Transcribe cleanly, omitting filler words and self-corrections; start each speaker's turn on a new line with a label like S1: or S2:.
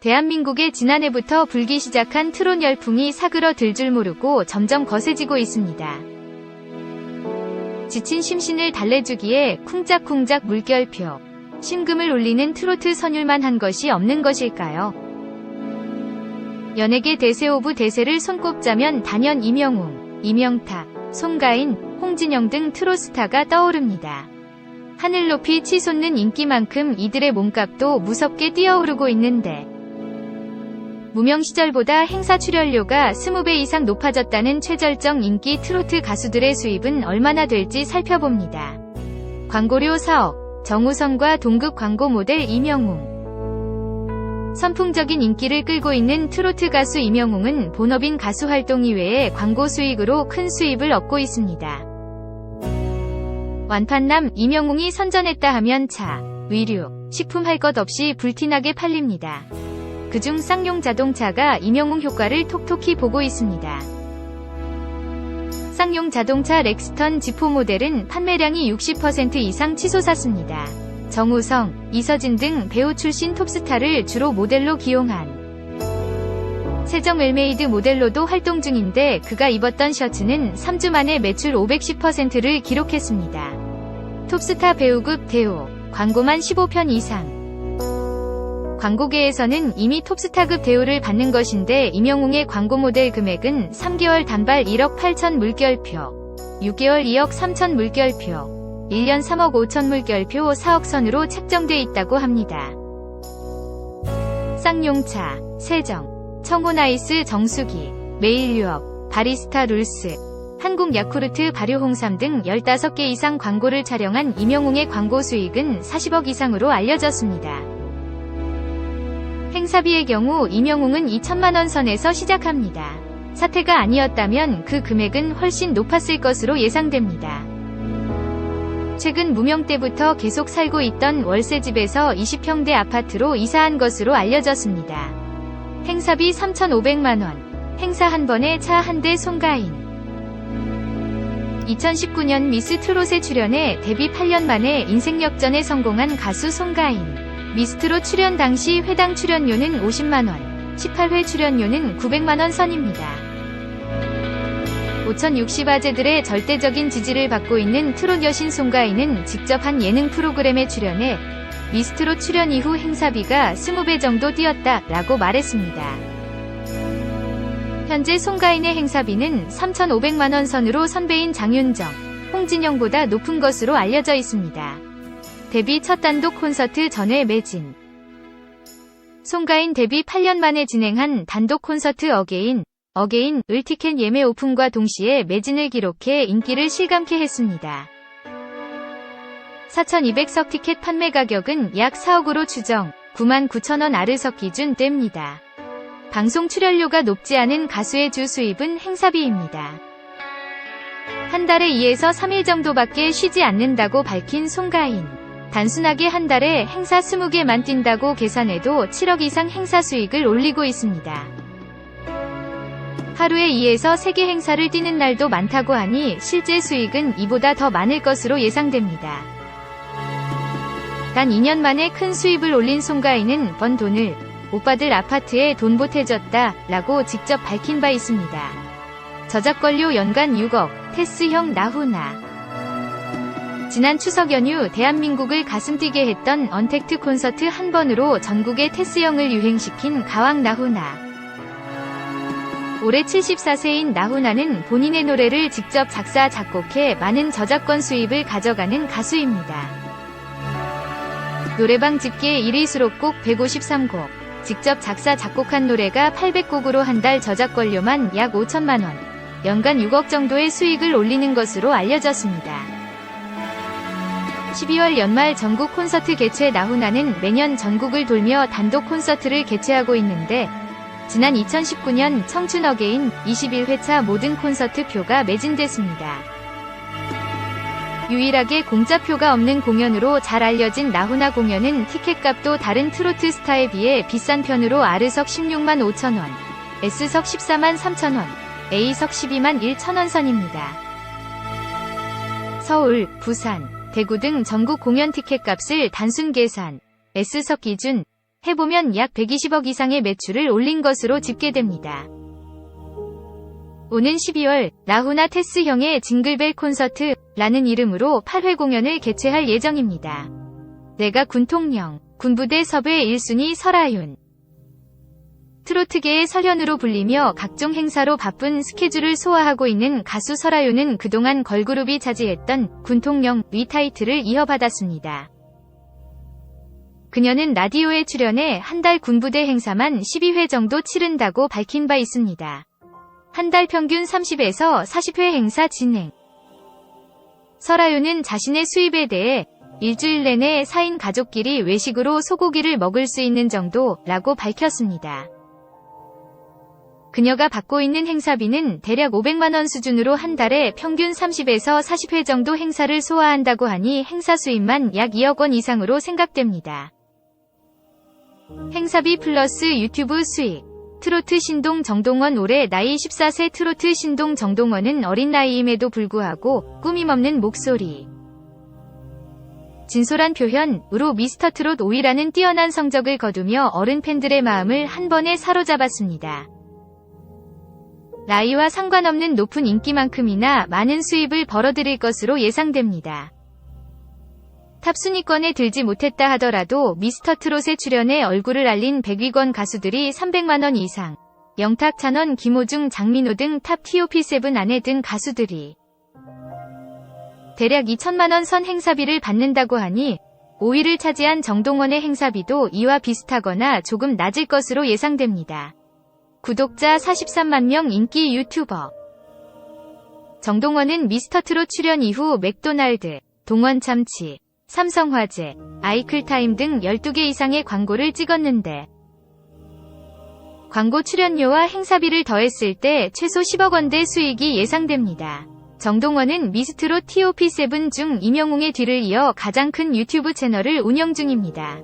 S1: 대한민국에 지난해부터 불기 시작한 트롯 열풍이 사그러들 줄 모르고 점점 거세지고 있습니다. 지친 심신을 달래주기에 쿵짝쿵짝 물결표, 심금을 울리는 트로트 선율만 한 것이 없는 것일까요? 연예계 대세 오브 대세를 손꼽자면 단연 임영웅, 이명탁, 송가인, 홍진영 등 트롯 스타가 떠오릅니다. 하늘 높이 치솟는 인기만큼 이들의 몸값도 무섭게 뛰어오르고 있는데 무명 시절보다 행사 출연료가 20배 이상 높아졌다는 최절정 인기 트로트 가수들의 수입은 얼마나 될지 살펴봅니다. 광고료 4억, 정우성과 동급 광고 모델 임영웅. 선풍적인 인기를 끌고 있는 트로트 가수 임영웅은 본업인 가수 활동 이외에 광고 수익으로 큰 수입을 얻고 있습니다. 완판남 임영웅이 선전했다 하면 차, 의류, 식품 할 것 없이 불티나게 팔립니다. 그중 쌍용 자동차가 임영웅 효과를 톡톡히 보고 있습니다. 쌍용 자동차 렉스턴 지포 모델은 판매량이 60% 이상 치솟았습니다. 정우성, 이서진 등 배우 출신 톱스타를 주로 모델로 기용한 세정 웰메이드 모델로도 활동 중인데 그가 입었던 셔츠는 3주 만에 매출 510%를 기록했습니다. 톱스타 배우급 대우, 광고만 15편 이상. 광고계에서는 이미 톱스타급 대우를 받는 것인데 임영웅의 광고 모델 금액은 3개월 단발 1억 8천 물결표, 6개월 2억 3천 물결표, 1년 3억 5천 물결표 4억 선으로 책정돼 있다고 합니다. 쌍용차, 세정, 청호나이스 정수기, 메일유업, 바리스타 룰스, 한국 야쿠르트 발효 홍삼 등 15개 이상 광고를 촬영한 임영웅의 광고 수익은 40억 이상으로 알려졌습니다. 행사비의 경우 임영웅은 2천만원 선에서 시작합니다. 사태가 아니었다면 그 금액은 훨씬 높았을 것으로 예상됩니다. 최근 무명 때부터 계속 살고 있던 월세집에서 20평대 아파트로 이사한 것으로 알려졌습니다. 행사비 3,500만원, 행사 한 번에 차 한 대 송가인. 2019년 미스 트롯에 출연해 데뷔 8년 만에 인생 역전에 성공한 가수 송가인. 미스트롯 출연 당시 회당 출연료는 50만원, 18회 출연료는 900만원 선입니다. 5060화제들의 절대적인 지지를 받고 있는 트롯 여신 송가인은 직접 한 예능 프로그램에 출연해 미스트롯 출연 이후 행사비가 20배 정도 뛰었다 라고 말했습니다. 현재 송가인의 행사비는 3,500만원 선으로 선배인 장윤정, 홍진영보다 높은 것으로 알려져 있습니다. 데뷔 첫 단독 콘서트 전회 매진. 송가인 데뷔 8년 만에 진행한 단독 콘서트 어게인을 티켓 예매 오픈과 동시에 매진을 기록해 인기를 실감케 했습니다. 4,200석 티켓 판매 가격은 약 4억으로 추정, 99,000원 아르석 기준대입니다. 방송 출연료가 높지 않은 가수의 주 수입은 행사비입니다. 한 달에 2에서 3일 정도밖에 쉬지 않는다고 밝힌 송가인. 단순하게 한 달에 행사 20개만 뛴다고 계산해도 7억 이상 행사 수익을 올리고 있습니다. 하루에 2에서 3개 행사를 뛰는 날도 많다고 하니 실제 수익은 이보다 더 많을 것으로 예상됩니다. 단 2년 만에 큰 수입을 올린 송가인은 번 돈을 오빠들 아파트에 돈 보태줬다 라고 직접 밝힌 바 있습니다. 저작권료 연간 6억, 테스형 나훈아. 지난 추석 연휴 대한민국을 가슴뛰게 했던 언택트 콘서트 한 번으로 전국의 테스형을 유행시킨 가왕 나훈아. 올해 74세인 나훈아는 본인의 노래를 직접 작사, 작곡해 많은 저작권 수입을 가져가는 가수입니다. 노래방 집계 1위 수록곡 153곡, 직접 작사, 작곡한 노래가 800곡으로 한 달 저작권료만 약 5천만원, 연간 6억 정도의 수익을 올리는 것으로 알려졌습니다. 12월 연말 전국 콘서트 개최 나훈아는 매년 전국을 돌며 단독 콘서트를 개최하고 있는데 지난 2019년 청춘 어게인 21회차 모든 콘서트 표가 매진됐습니다. 유일하게 공짜표가 없는 공연으로 잘 알려진 나훈아 공연은 티켓값도 다른 트로트 스타에 비해 비싼 편으로 R석 16만 5천원, S석 14만 3천원, A석 12만 1천원 선입니다. 서울, 부산, 대구 등 전국 공연 티켓값을 단순 계산, S석 기준 해보면 약 120억 이상의 매출을 올린 것으로 집계됩니다. 오는 12월 라후나 테스 형의 징글벨 콘서트라는 이름으로 8회 공연을 개최할 예정입니다. 내가 군통령, 군부대 섭외 1순위 설아윤. 트로트계의 설현으로 불리며 각종 행사로 바쁜 스케줄을 소화하고 있는 가수 설아윤은 그동안 걸그룹이 차지했던 군통령 위 타이틀을 이어받았습니다. 그녀는 라디오에 출연해 한 달 군부대 행사만 12회 정도 치른다고 밝힌 바 있습니다. 한 달 평균 30에서 40회 행사 진행. 설아윤은 자신의 수입에 대해 일주일 내내 4인 가족끼리 외식으로 소고기를 먹을 수 있는 정도라고 밝혔습니다. 그녀가 받고 있는 행사비는 대략 500만원 수준으로 한 달에 평균 30에서 40회 정도 행사를 소화한다고 하니 행사 수입만 약 2억 원 이상으로 생각됩니다. 행사비 플러스 유튜브 수익. 트로트 신동 정동원. 올해 나이 14세 트로트 신동 정동원은 어린 나이임에도 불구하고 꾸밈없는 목소리, 진솔한 표현으로 미스터트롯 5위라는 뛰어난 성적을 거두며 어른 팬들의 마음을 한 번에 사로잡았습니다. 나이와 상관없는 높은 인기만큼이나 많은 수입을 벌어들일 것으로 예상됩니다. 탑순위권에 들지 못했다 하더라도 미스터트롯에 출연해 얼굴을 알린 100위권 가수들이 300만원 이상, 영탁, 찬원, 김호중, 장민호 등 탑 TOP7 안에 든 가수들이 대략 2천만원 선 행사비를 받는다고 하니 5위를 차지한 정동원의 행사비도 이와 비슷하거나 조금 낮을 것으로 예상됩니다. 구독자 43만 명 인기 유튜버. 정동원은 미스터트롯 출연 이후 맥도날드, 동원참치, 삼성화재, 아이클타임 등 12개 이상의 광고를 찍었는데 광고 출연료와 행사비를 더했을 때 최소 10억 원대 수익이 예상됩니다. 정동원은 미스트롯 TOP7 중 임영웅의 뒤를 이어 가장 큰 유튜브 채널을 운영 중입니다.